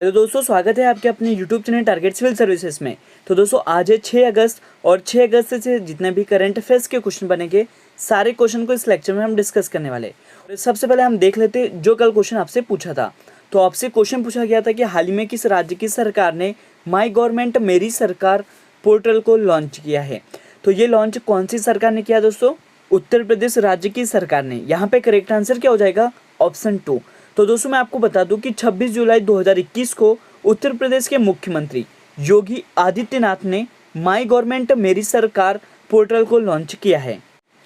तो दोस्तों स्वागत है आपके अपने YouTube channel Target Civil Services में। तो दोस्तों आज है 6 अगस्त और 6 अगस्त से जितने भी करंट अफेयर्स के क्वेश्चन बनेंगे सारे क्वेश्चन को इस लेक्चर में हम डिस्कस करने वाले। और सबसे पहले हम देख लेते जो कल क्वेश्चन आपसे पूछा था। तो आपसे क्वेश्चन पूछा गया था कि हाल ही में किस राज्य की सरकार ने माई गवर्नमेंट मेरी सरकार पोर्टल को लॉन्च किया है। तो ये लॉन्च कौन सी सरकार ने किया दोस्तों? उत्तर प्रदेश राज्य की सरकार ने। यहाँ पे करेक्ट आंसर क्या हो जाएगा? ऑप्शन 2। तो दोस्तों मैं आपको बता दूं कि 26 जुलाई 2021 को उत्तर प्रदेश के मुख्यमंत्री योगी आदित्यनाथ ने माई गवर्नमेंट मेरी सरकार पोर्टल को लॉन्च किया है।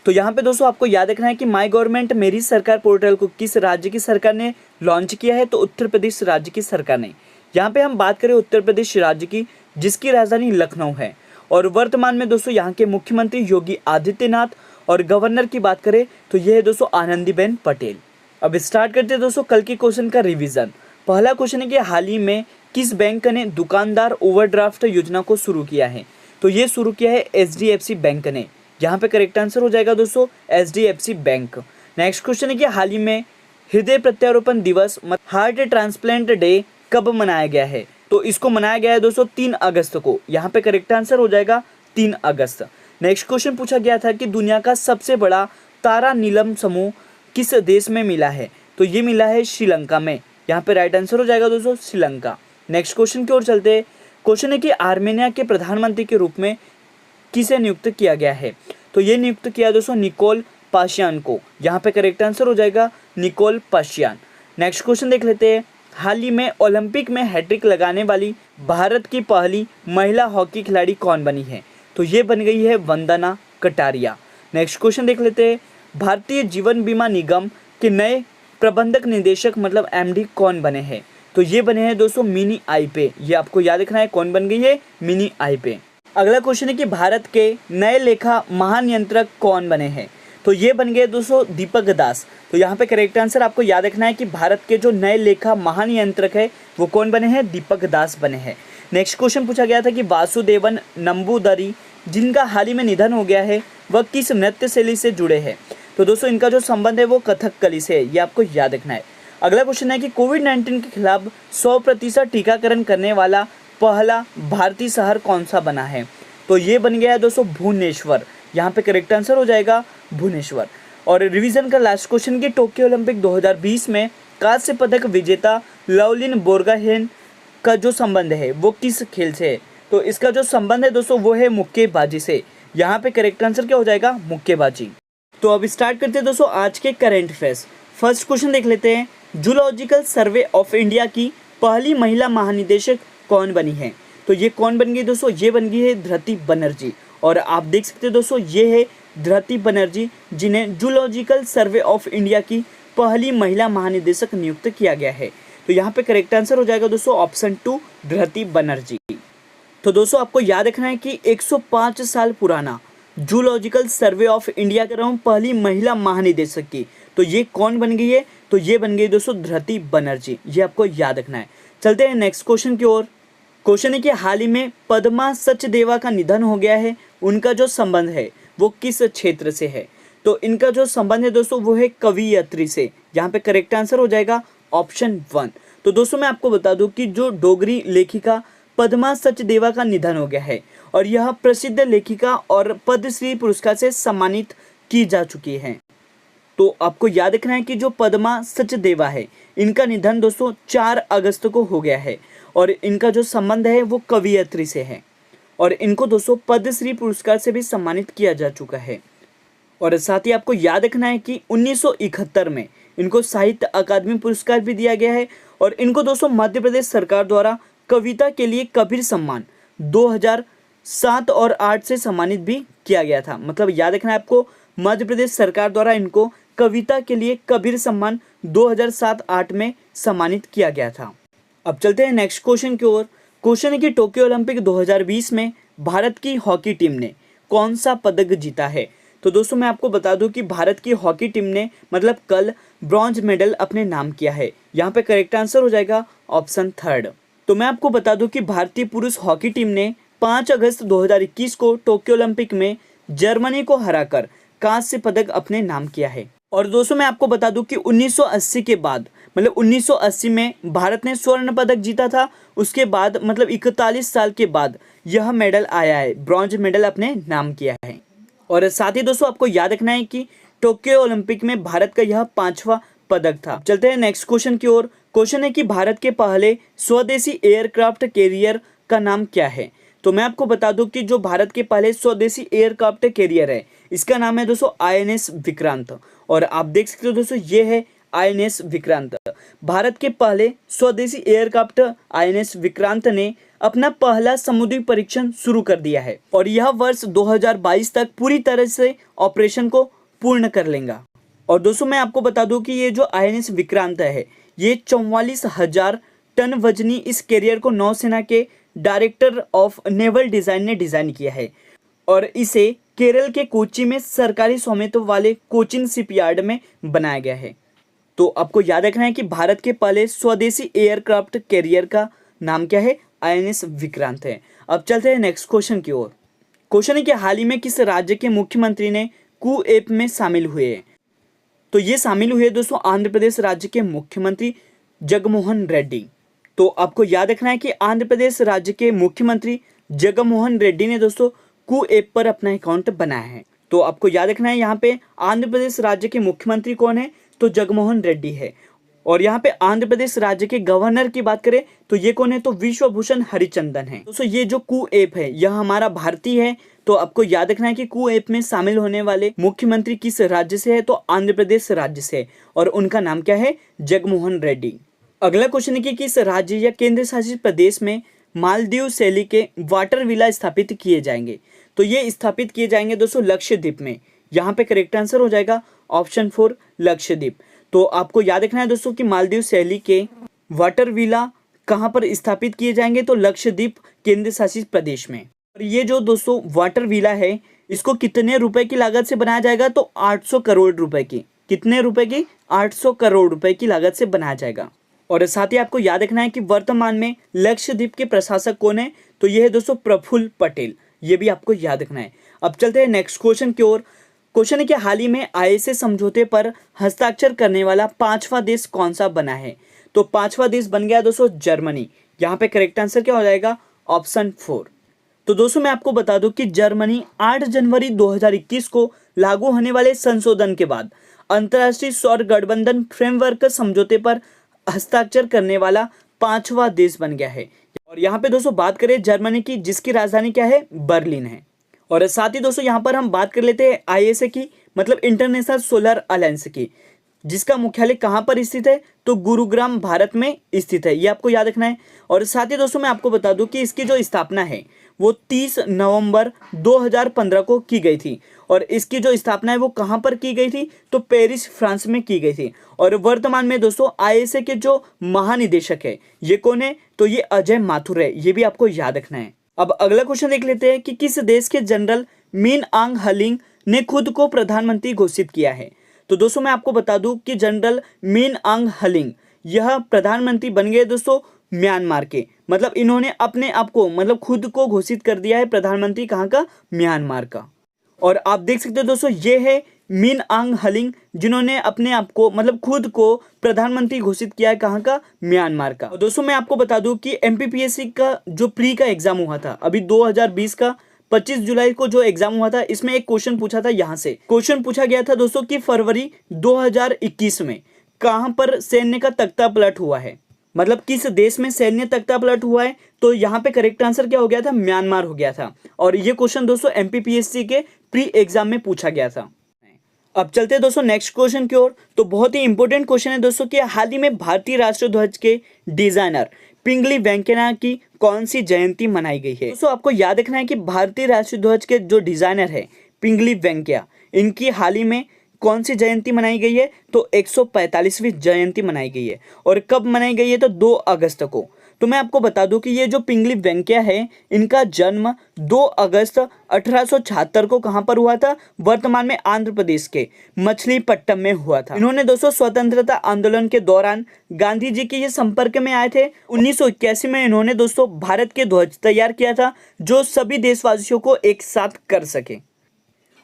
तो यहाँ पे दोस्तों आपको याद रखना है कि माई गवर्नमेंट मेरी सरकार पोर्टल को किस राज्य की सरकार ने लॉन्च किया है? तो उत्तर प्रदेश राज्य की सरकार ने। यहाँ पे हम बात करें उत्तर प्रदेश राज्य की, जिसकी राजधानी लखनऊ है। और वर्तमान में दोस्तों यहाँ के मुख्यमंत्री योगी आदित्यनाथ और गवर्नर की बात करें तो यह है दोस्तों आनंदीबेन पटेल। अब स्टार्ट करते हैं दोस्तों कल के क्वेश्चन का रिवीजन। पहला क्वेश्चन है कि हाल ही में किस बैंक ने दुकानदार ओवरड्राफ्ट योजना को शुरू किया है? तो ये शुरू किया है HDFC बैंक ने। यहाँ पे करेक्ट आंसर हो जाएगा दोस्तों HDFC बैंक। नेक्स्ट क्वेश्चन है कि हाल ही में हृदय प्रत्यारोपण दिवस हार्ट ट्रांसप्लांट डे कब मनाया गया है? तो इसको मनाया गया है दोस्तों 3 अगस्त को। यहाँ पे करेक्ट आंसर हो जाएगा 3 अगस्त। नेक्स्ट क्वेश्चन पूछा गया था कि दुनिया का सबसे बड़ा तारा नीलम समूह किस देश में मिला है? तो ये मिला है श्रीलंका में। यहाँ पे राइट आंसर हो जाएगा दोस्तों श्रीलंका। नेक्स्ट क्वेश्चन की ओर चलते हैं। क्वेश्चन है कि आर्मेनिया के प्रधानमंत्री के रूप में किसे नियुक्त किया गया है? तो ये नियुक्त किया दोस्तों निकोल पाशियान को। यहाँ पे करेक्ट आंसर हो जाएगा निकोल पाशियान। नेक्स्ट क्वेश्चन देख लेते हैं। हाल ही में ओलंपिक में हैट्रिक लगाने वाली भारत की पहली महिला हॉकी खिलाड़ी कौन बनी है? तो ये बन गई है वंदना कटारिया। नेक्स्ट क्वेश्चन देख लेते हैं। भारतीय जीवन बीमा निगम के नए प्रबंधक निदेशक मतलब MD कौन बने हैं? तो ये बने हैं दोस्तों मिनी आईपे। ये आपको याद रखना है कौन बन गई है? मिनी आईपे। अगला क्वेश्चन है कि भारत के नए लेखा महानियंत्रक कौन बने हैं? तो ये बन गए दोस्तों दीपक दास। तो यहाँ पे करेक्ट आंसर आपको याद रखना है कि भारत के जो नए लेखा महानियंत्रक है वो कौन बने हैं? दीपक दास बने हैं। नेक्स्ट क्वेश्चन पूछा गया था कि वासुदेवन नंबूदरी जिनका हाल ही में निधन हो गया है वह किस नृत्य शैली से जुड़े हैं? तो दोस्तों इनका जो संबंध है वो कथकली से है। ये आपको याद रखना है। अगला क्वेश्चन है कि कोविड-19 के खिलाफ 100% टीकाकरण करने वाला पहला भारतीय शहर कौन सा बना है? तो ये बन गया है दोस्तों भुवनेश्वर। यहाँ पे करेक्ट आंसर हो जाएगा भुवनेश्वर। और रिवीजन का लास्ट क्वेश्चन की टोक्यो ओलंपिक 2020 में कांस्य पदक विजेता लवलिन बोर्गोहेन का जो संबंध है वो किस खेल से है? तो इसका जो संबंध है दोस्तों वो है मुक्केबाजी से। यहाँ पे करेक्ट आंसर क्या हो जाएगा? मुक्केबाजी। तो अब स्टार्ट करते हैं दोस्तों आज के करंट अफेयर्स। फर्स्ट क्वेश्चन देख लेते हैं। जूलॉजिकल सर्वे ऑफ इंडिया की पहली महिला महानिदेशक कौन बनी है? तो ये कौन बन गई दोस्तों? ये बन गई है धृति बनर्जी। और आप देख सकते हैं दोस्तों ये है धृति बनर्जी जिन्हें जूलॉजिकल सर्वे ऑफ इंडिया की पहली महिला महानिदेशक नियुक्त किया गया है। तो यहाँ पे करेक्ट आंसर हो जाएगा दोस्तों ऑप्शन 2 धृति बनर्जी। तो दोस्तों आपको याद रखना है कि 105 साल पुराना जूलॉजिकल सर्वे ऑफ इंडिया कर रहा हूँ पहली महिला महानिदेशक की। तो ये कौन बन गई है? तो ये बन गई दोस्तों धृति बनर्जी। ये आपको याद रखना है। चलते हैं नेक्स्ट क्वेश्चन की ओर। क्वेश्चन है कि हाल ही में पद्मा सचदेवा का निधन हो गया है। उनका जो संबंध है वो किस क्षेत्र से है? तो इनका जो संबंध है दोस्तों वो है कवियत्री से। यहाँ पे करेक्ट आंसर हो जाएगा ऑप्शन 1। तो दोस्तों मैं आपको बता दूं कि जो डोगरी लेखिका पद्मा सचदेवा का निधन हो गया है और यह प्रसिद्ध लेखिका और पद्मश्री पुरस्कार से सम्मानित की जा चुकी हैं। तो आपको याद रखना है कि जो पद्मा सचदेवा है इनका निधन दोस्तों 4 अगस्त को हो गया है और इनका जो संबंध है वो कवियत्री से है और इनको दोस्तों पद्मश्री पुरस्कार से भी सम्मानित किया जा चुका है। और साथ ही आपको याद रखना है कि 1971 में इनको साहित्य अकादमी पुरस्कार भी दिया गया है और इनको दोस्तों मध्य प्रदेश सरकार द्वारा कविता के लिए कबीर सम्मान 2007 और 8 से सम्मानित भी किया गया था। मतलब याद रखना है आपको मध्य प्रदेश सरकार द्वारा इनको कविता के लिए कबीर सम्मान 2007-8 में सम्मानित किया गया था। अब चलते हैं नेक्स्ट क्वेश्चन की ओर। क्वेश्चन है कि टोक्यो ओलंपिक 2020 में भारत की हॉकी टीम ने कौन सा पदक जीता है? तो दोस्तों मैं आपको बता दूं कि भारत की हॉकी टीम ने मतलब कल ब्रॉन्ज मेडल अपने नाम किया है। यहाँ पे करेक्ट आंसर हो जाएगा ऑप्शन 3। तो मैं आपको बता दूं कि भारतीय पुरुष हॉकी टीम ने 5 अगस्त 2021 को टोक्यो ओलंपिक में जर्मनी को हराकर कांस्य पदक अपने नाम किया है। और दोस्तों मैं आपको बता दूं कि 1980 के बाद मतलब 1980 में भारत ने स्वर्ण पदक जीता था। उसके बाद मतलब 41 साल के बाद यह मेडल आया है, ब्रॉन्ज मेडल अपने नाम किया है। और साथ ही दोस्तों आपको याद रखना है कि टोक्यो ओलंपिक में भारत का यह 5वां पदक था। चलते हैं नेक्स्ट क्वेश्चन की ओर। क्वेश्चन है कि भारत के पहले स्वदेशी एयरक्राफ्ट कैरियर का नाम क्या है। तो मैं आपको बता दूं कि जो भारत के पहले स्वदेशी एयरक्राफ्ट कैरियर है, इसका नाम है दोस्तों INS विक्रांत। और आप देख सकते हो दोस्तों, ये है INS विक्रांत। भारत के पहले स्वदेशी एयरक्राफ्ट INS विक्रांत ने अपना पहला समुद्री परीक्षण शुरू कर दिया है और यह वर्ष 2022 तक पूरी तरह से ऑपरेशन को पूर्ण कर लेगा। और दोस्तों मैं आपको बता दूं कि ये जो INS विक्रांत है, ये 44,000 टन वजनी इस कैरियर को नौसेना के डायरेक्टर ऑफ नेवल डिजाइन ने डिजाइन किया है और इसे केरल के कोच्चि में सरकारी स्वामित्व वाले कोचिन शिपयार्ड में बनाया गया है। तो आपको याद रखना है कि भारत के पहले स्वदेशी एयरक्राफ्ट कैरियर का नाम क्या है, INS विक्रांत है। अब चलते हैं नेक्स्ट क्वेश्चन की ओर। क्वेश्चन है कि हाल ही में किस राज्य के मुख्यमंत्री ने कू ऐप में शामिल हुए। तो ये शामिल हुए दोस्तों आंध्र प्रदेश राज्य के मुख्यमंत्री जगनमोहन रेड्डी। तो आपको याद रखना है कि आंध्र प्रदेश राज्य के मुख्यमंत्री जगनमोहन रेड्डी ने दोस्तों कू ऐप पर अपना अकाउंट बनाया है। तो आपको याद रखना है यहाँ पे आंध्र प्रदेश राज्य के मुख्यमंत्री कौन है, तो जगनमोहन रेड्डी है। और यहाँ पे आंध्र प्रदेश राज्य के गवर्नर की बात करें तो ये कौन है, तो विश्वभूषण हरिचंदन है। दोस्तों ये जो कू ऐप है यह हमारा भारतीय है। तो आपको याद रखना है कि कू ऐप में शामिल होने वाले मुख्यमंत्री किस राज्य से है, तो आंध्र प्रदेश राज्य से, और उनका नाम क्या है, जगनमोहन रेड्डी। अगला क्वेश्चन है कि किस राज्य या केंद्र शासित प्रदेश में मालदीव शैली के वाटर विला स्थापित किए जाएंगे। तो ये स्थापित किए जाएंगे दोस्तों लक्षद्वीप में। यहाँ पे करेक्ट आंसर हो जाएगा ऑप्शन 4 लक्षद्वीप। तो आपको याद रखना है दोस्तों कि मालदीव शैली के वाटर विला कहाँ पर स्थापित किए जाएंगे, तो लक्षद्वीप केंद्र शासित प्रदेश में। और ये जो दोस्तों वाटर विला है, इसको कितने रुपए की लागत से बनाया जाएगा, तो 800 करोड़ रुपए की। कितने रुपए की, 800 करोड़ रुपए की लागत से बनाया जाएगा। और साथ ही आपको याद रखना है कि वर्तमान में लक्षद्वीप के प्रशासक कौन है, तो ये है दोस्तों प्रफुल्ल पटेल। ये भी आपको याद रखना है। अब चलते हैं नेक्स्ट क्वेश्चन की ओर। क्वेश्चन है कि हाल ही में ISA समझौते पर हस्ताक्षर करने वाला 5वां देश कौन सा बना है। तो 5वां देश बन गया दोस्तों जर्मनी। यहाँ पे करेक्ट आंसर क्या हो जाएगा, ऑप्शन 4। तो दोस्तों मैं आपको बता दूं कि जर्मनी 8 जनवरी 2021 को लागू होने वाले संशोधन के बाद अंतर्राष्ट्रीय सौर गठबंधन फ्रेमवर्क समझौते पर हस्ताक्षर करने वाला 5वां देश बन गया है। और यहाँ पे दोस्तों बात करें जर्मनी की, जिसकी राजधानी क्या है, बर्लिन है। और साथ ही दोस्तों यहाँ पर हम बात कर लेते हैं ISA की, मतलब इंटरनेशनल सोलर अलायंस की, जिसका मुख्यालय कहाँ पर स्थित है, तो गुरुग्राम भारत में स्थित है। ये आपको याद रखना है। और साथ ही दोस्तों मैं आपको बता दूं कि इसकी जो स्थापना है वो 30 नवंबर 2015 को की गई थी। और इसकी जो स्थापना है वो कहाँ पर की गई थी, तो पेरिस फ्रांस में की गई थी। और वर्तमान में दोस्तों ISA के जो महानिदेशक है ये कौन है, तो ये अजय माथुर है। ये भी आपको याद रखना है। अब अगला क्वेश्चन देख लेते हैं कि किस देश के जनरल मिन आंग हलिंग ने खुद को प्रधानमंत्री घोषित किया है। तो दोस्तों मैं आपको बता दूं कि जनरल मिन आंग हलिंग यह प्रधानमंत्री बन गए दोस्तों म्यांमार के। मतलब इन्होंने अपने आप को मतलब खुद को घोषित कर दिया है प्रधानमंत्री कहाँ का, म्यांमार का। और आप देख सकते हो दोस्तों ये है मिन आंग हलिंग, जिन्होंने अपने आप को मतलब खुद को प्रधानमंत्री घोषित किया है कहाँ का, म्यांमार का। और दोस्तों मैं आपको बता दूं कि MPPSC का जो प्री का एग्जाम हुआ था अभी 2020 का 25 जुलाई को जो एग्जाम हुआ था, इसमें एक क्वेश्चन पूछा था। यहाँ से क्वेश्चन पूछा गया था दोस्तों कि फरवरी 2021 में कहां पर सैन्य का तख्ता पलट हुआ है, मतलब किस देश में सैन्य तख्ता पलट हुआ है। तो यहाँ पे करेक्ट आंसर क्या हो गया था, म्यांमार हो गया था। और ये क्वेश्चन दोस्तों MPPSC के प्री एग्जाम में पूछा गया था। अब चलते हैं दोस्तों नेक्स्ट क्वेश्चन की ओर। तो बहुत ही इंपॉर्टेंट क्वेश्चन है दोस्तों कि हाल ही में भारतीय राष्ट्रीय ध्वज के डिजाइनर पिंगली वेंकैया की कौन सी जयंती मनाई गई है। दोस्तों आपको याद रखना है कि भारतीय राष्ट्रीय ध्वज के जो डिजाइनर है पिंगली वेंकैया, इनकी हाल ही में कौन सी जयंती मनाई गई है, तो 145वीं जयंती मनाई गई है। और कब मनाई गई है, तो 2 अगस्त को। तो मैं आपको बता दूं कि ये जो पिंगली वेंकैया है, इनका जन्म 2 अगस्त 1876 को कहां पर हुआ था, वर्तमान में आंध्र प्रदेश के मछलीपट्टनम में हुआ था। इन्होंने दोस्तों स्वतंत्रता आंदोलन के दौरान गांधी जी के ये संपर्क में आए थे। 1981 में इन्होंने दोस्तों भारत के ध्वज तैयार किया था, जो सभी देशवासियों को एक साथ कर सके।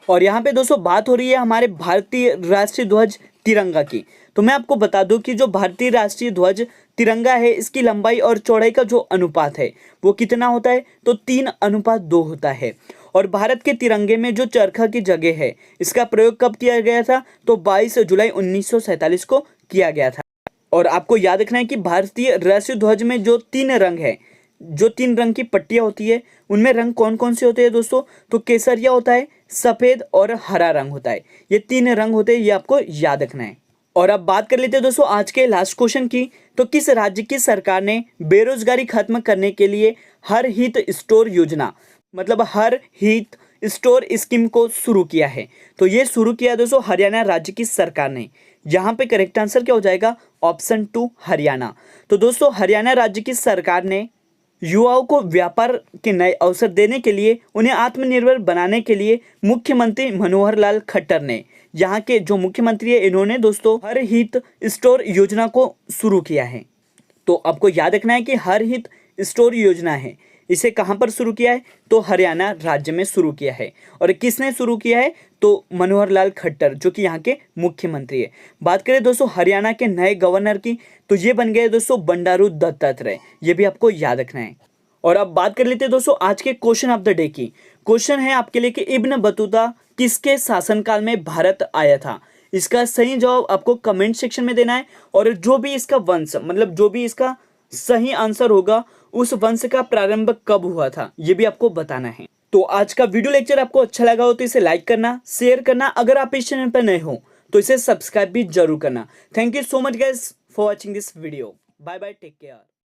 और यहाँ पे दोस्तों बात हो रही है हमारे भारतीय राष्ट्रीय ध्वज तिरंगा की। तो मैं आपको बता दूं कि जो भारतीय राष्ट्रीय ध्वज तिरंगा है, इसकी लंबाई और चौड़ाई का जो अनुपात है वो कितना होता है, तो 3:2 होता है। और भारत के तिरंगे में जो चरखा की जगह है, इसका प्रयोग कब किया गया था, तो 22 जुलाई 1947 को किया गया था। और आपको याद रखना है कि भारतीय राष्ट्रीय ध्वज में जो 3 रंग है, जो 3 रंग की पट्टियां होती है, उनमें रंग कौन कौन से होते हैं दोस्तों, तो केसरिया होता है, सफेद और हरा रंग होता है। ये 3 रंग होते हैं, ये आपको याद रखना है। और अब बात कर लेते हैं दोस्तों आज के लास्ट क्वेश्चन की। तो किस राज्य की सरकार ने बेरोजगारी खत्म करने के लिए हर हित स्टोर योजना, मतलब हर हित स्टोर स्कीम को शुरू किया है, तो ये शुरू किया दोस्तों हरियाणा राज्य की सरकार ने। यहाँ पे करेक्ट आंसर क्या हो जाएगा, ऑप्शन 2 हरियाणा। तो दोस्तों हरियाणा राज्य की सरकार ने युवाओं को व्यापार के नए अवसर देने के लिए, उन्हें आत्मनिर्भर बनाने के लिए मुख्यमंत्री मनोहर लाल खट्टर ने, यहाँ के जो मुख्यमंत्री है, इन्होंने दोस्तों हर हित स्टोर योजना को शुरू किया है। तो आपको याद रखना है कि हर हित स्टोर योजना है, इसे कहाँ पर शुरू किया है, तो हरियाणा राज्य में शुरू किया है। और किसने शुरू किया है, तो मनोहर लाल खट्टर, जो कि यहाँ के मुख्यमंत्री है। बात करें दोस्तों हरियाणा के नए गवर्नर की, तो ये बन गए दोस्तों बंडारू दत्तात्रेय, ये भी आपको याद रखना है। और अब बात कर लेते हैं दोस्तों आज के क्वेश्चन ऑफ द डे की। क्वेश्चन है आपके लिए कि इब्न बतूता किसके शासनकाल में भारत आया था। इसका सही जवाब आपको कमेंट सेक्शन में देना है, और जो भी इसका वंश, मतलब जो भी इसका सही आंसर होगा, उस वंश का प्रारंभ कब हुआ था, ये भी आपको बताना है। तो आज का वीडियो लेक्चर आपको अच्छा लगा हो तो इसे लाइक करना, शेयर करना, अगर आप इस चैनल पर नए हो तो इसे सब्सक्राइब भी जरूर करना। Thank you so much guys for watching this video. Bye bye, take care.